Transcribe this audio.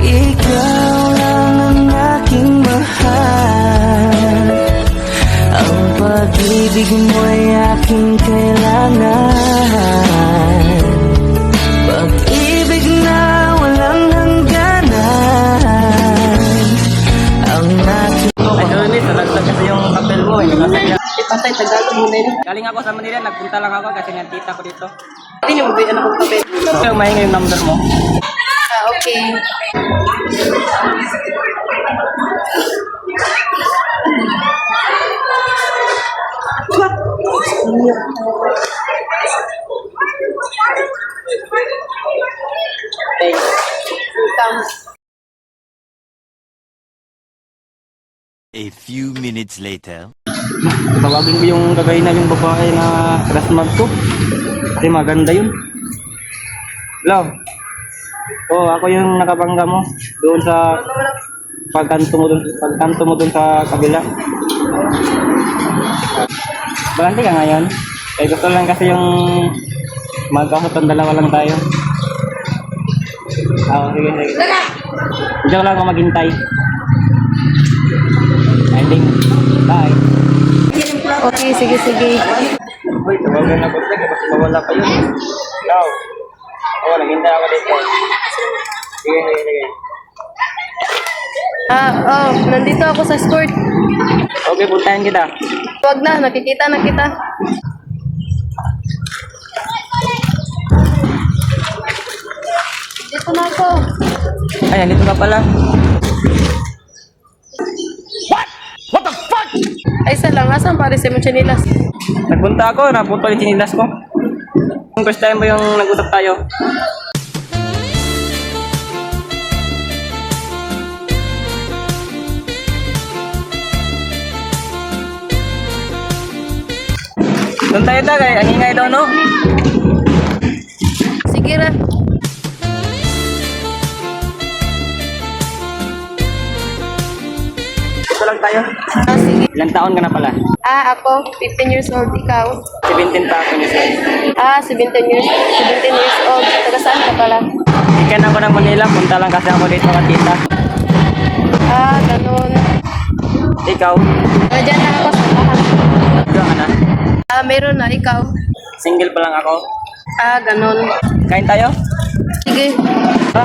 Ikaw lang ang aking mahal. Ang pag-ibig mo'y aking kailangan. Pag-ibig na walang hangganan. Ang aking... Ay, Ernest, nalagtag kasi yung papel mo. Ipatay, Tagalog mo na yun. Galing ako sa Manila, nagpunta lang ako kasi nantita ko dito. Hindi niyo magbigyan ako ng papel. So, mahinga yung number mo. Ah, okay. A few minutes later. Tawagin ko yung kagaya na yung babae na classmate ko. Kasi maganda yun. Hello? Oo, ako yung nakabangga mo. Doon sa pagkanto mo doon sa kabila. Balanti ka ngayon? Eh gusto lang kasi yung magkakutang dalawa lang tayo. Oo, sige, sige. Diyan lang ako maghintay. I think, bye. Okay, sige, sige. Uy, tawagan na ko siya kasi mawala pa yun. Hello? Oo, naghintay ako dito. Sige, sige, sige. Nandito ako sa sport. Okay, puntahan kita. Wag na, nakikita na kita. Dito na ako. Ay, andito ka pala. Ay, isa lang. Asan pare si Machinilas? Nagpunta ako, napunta yung chinilas ko. Yung first time mo yung nag-usap tayo. Doon tayo tagay, ang ingay daw no? Sige ra. Dito lang tayo. Ah, sige. Ilang taon ka na pala? Ako, 15 years old. Ikaw? 17 pa ako niya. 17 years old. Taga saan ka pala? Ikan ako ng Manila, punta lang kasi ako dito mga tita. Ganun. Ikaw? Diyan lang ako sa bahay. Diyan ka na? Meron na. Ikaw? Single pa lang ako. Ganun. Kain tayo? Sige. Ha?